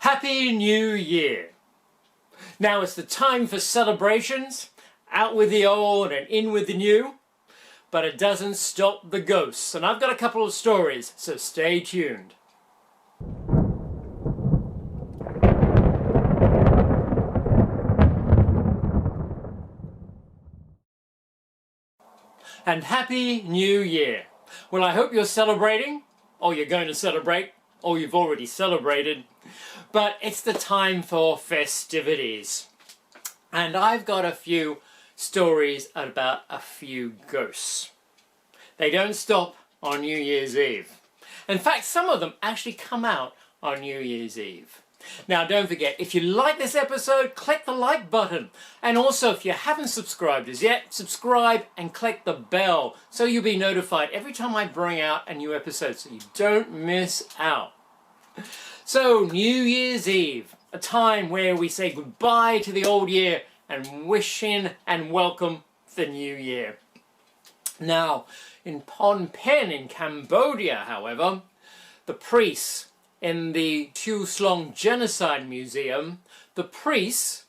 Happy New Year! Now it's the time for celebrations, out with the old and in with the new, but it doesn't stop the ghosts, and I've got a couple of stories, so stay tuned. And Happy New Year! Well, I hope you're celebrating, or you're going to celebrate, or you've already celebrated, but it's the time for festivities. And I've got a few stories about a few ghosts. They don't stop on New Year's Eve. In fact, some of them actually come out on New Year's Eve. Now, don't forget, if you like this episode, click the like button. And also, if you haven't subscribed as yet, subscribe and click the bell so you'll be notified every time I bring out a new episode so you don't miss out. So, New Year's Eve, a time where we say goodbye to the old year and wish in and welcome the new year. Now, in Phnom Penh in Cambodia, however, the priests in the Tuol Genocide Museum, the priests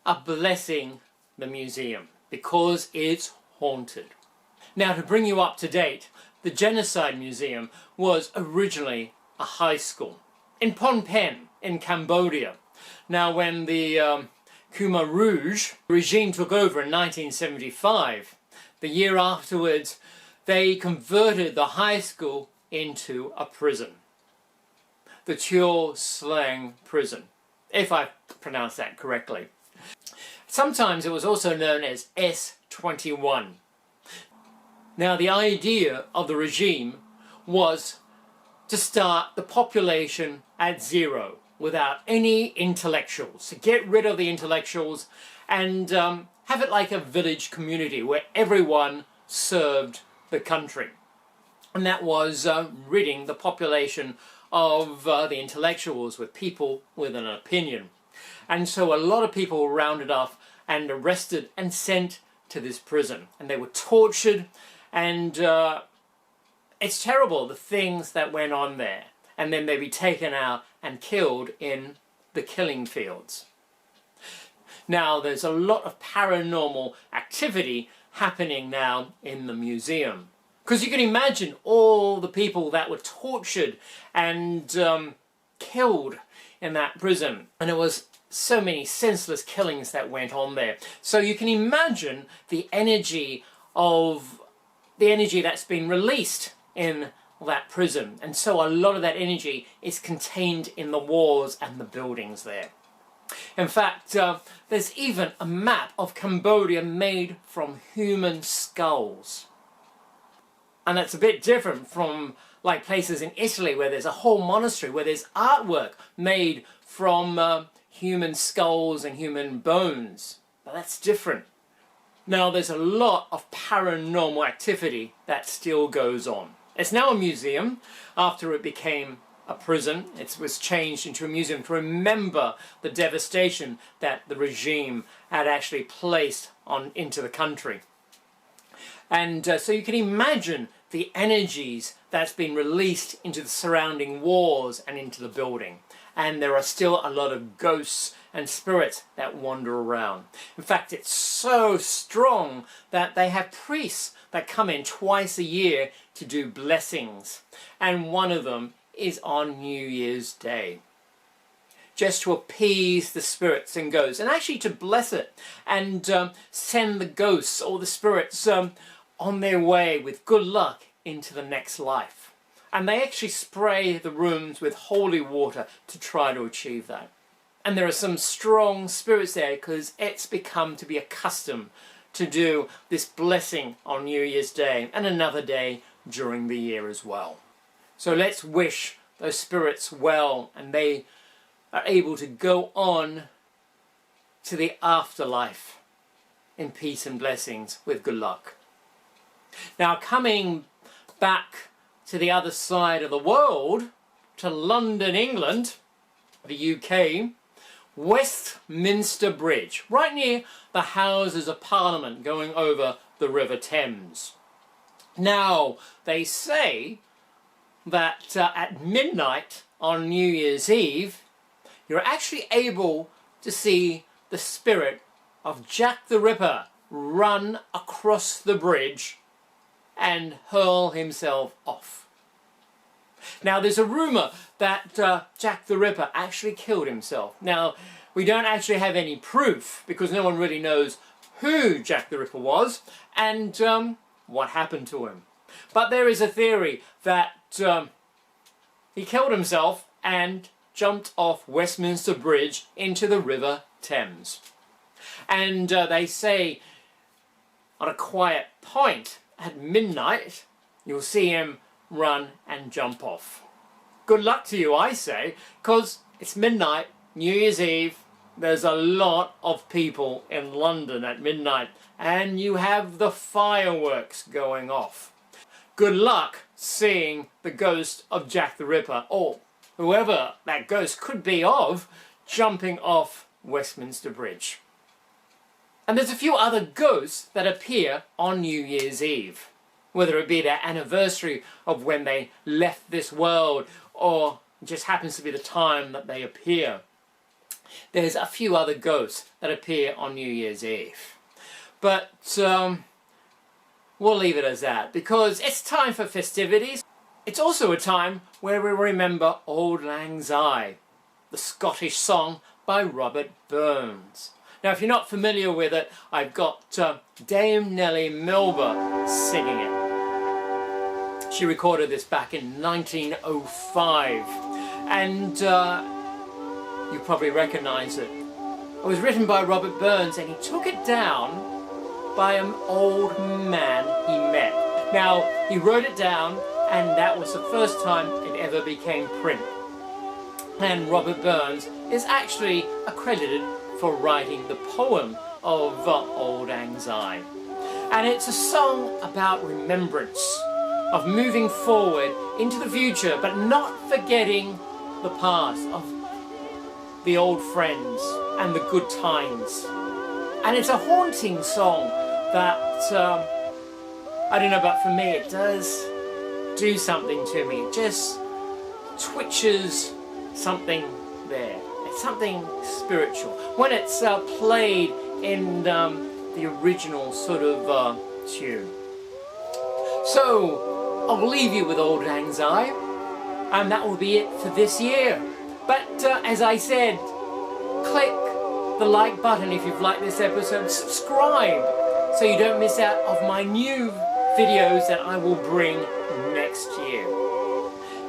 are blessing the museum because it's haunted. Now, to bring you up to date, the Genocide Museum was originally a high school in Phnom Penh in Cambodia. Now, when the Khmer Rouge regime took over in 1975, the year afterwards, they converted the high school into a prison. The Tuol Sleng prison, if I pronounce that correctly. Sometimes it was also known as S21. Now, the idea of the regime was to start the population at zero without any intellectuals, to get rid of the intellectuals and have it like a village community where everyone served the country. And that was ridding the population of the intellectuals with people with an opinion. And so a lot of people were rounded up and arrested and sent to this prison. And they were tortured, and it's terrible, the things that went on there. And then they'd be taken out and killed in the killing fields. Now, there's a lot of paranormal activity happening now in the museum. Because you can imagine all the people that were tortured and killed in that prison. And there was so many senseless killings that went on there. So you can imagine the energy that's been released in that prison. And so a lot of that energy is contained in the walls and the buildings there. In fact, there's even a map of Cambodia made from human skulls. And that's a bit different from like places in Italy where there's a whole monastery where there's artwork made from human skulls and human bones. But that's different. Now, there's a lot of paranormal activity that still goes on. It's now a museum. After it became a prison, it was changed into a museum to remember the devastation that the regime had actually placed into the country. And so you can imagine the energies that's been released into the surrounding walls and into the building. And there are still a lot of ghosts and spirits that wander around. In fact, it's so strong that they have priests that come in twice a year to do blessings. And one of them is on New Year's Day, just to appease the spirits and ghosts, and actually to bless it and send the ghosts or the spirits on their way with good luck into the next life. And they actually spray the rooms with holy water to try to achieve that. And there are some strong spirits there because it's become to be a custom to do this blessing on New Year's Day and another day during the year as well. So let's wish those spirits well and they are able to go on to the afterlife in peace and blessings with good luck. Now, coming back to the other side of the world, to London, England, the UK, Westminster Bridge, right near the Houses of Parliament going over the River Thames. Now, they say that at midnight on New Year's Eve, you're actually able to see the spirit of Jack the Ripper run across the bridge and hurl himself off. Now, there's a rumour that Jack the Ripper actually killed himself. Now, we don't actually have any proof because no one really knows who Jack the Ripper was and what happened to him. But there is a theory that he killed himself and jumped off Westminster Bridge into the River Thames. And they say on a quiet point at midnight, you'll see him run and jump off. Good luck to you, I say, because it's midnight, New Year's Eve, there's a lot of people in London at midnight, and you have the fireworks going off. Good luck seeing the ghost of Jack the Ripper, or whoever that ghost could be of, jumping off Westminster Bridge. And there's a few other ghosts that appear on New Year's Eve, whether it be their anniversary of when they left this world, or it just happens to be the time that they appear. There's a few other ghosts that appear on New Year's Eve. But we'll leave it as that, because it's time for festivities. It's also a time where we remember Auld Lang Syne, the Scottish song by Robert Burns. Now, if you're not familiar with it, I've got Dame Nellie Melba singing it. She recorded this back in 1905, and you probably recognise it. It was written by Robert Burns, and he took it down by an old man he met. Now, he wrote it down, and that was the first time it ever became print. And Robert Burns is actually accredited for writing the poem of Auld Lang Syne. And it's a song about remembrance, of moving forward into the future, but not forgetting the past, of the old friends and the good times. And it's a haunting song that, I don't know, but for me it does do something to me. It just twitches something there. It's something spiritual. When it's played in the original sort of tune. So, I'll leave you with Auld Lang Syne, and that will be it for this year. But as I said, click the like button if you've liked this episode, subscribe so you don't miss out of my new videos that I will bring next year.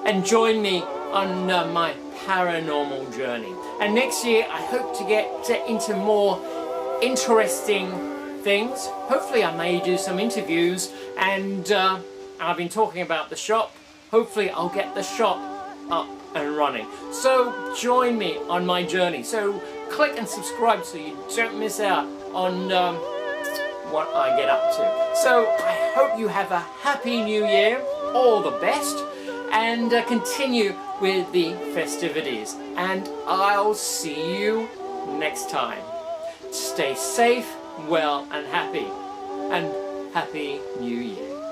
And join me on my paranormal journey. And next year I hope to get into more interesting things. Hopefully I may do some interviews, and I've been talking about the shop. Hopefully I'll get the shop up and running. So join me on my journey. So click and subscribe so you don't miss out on what I get up to. So I hope you have a happy new year, all the best, and continue with the festivities. And I'll see you next time. Stay safe, well and happy. And Happy New Year.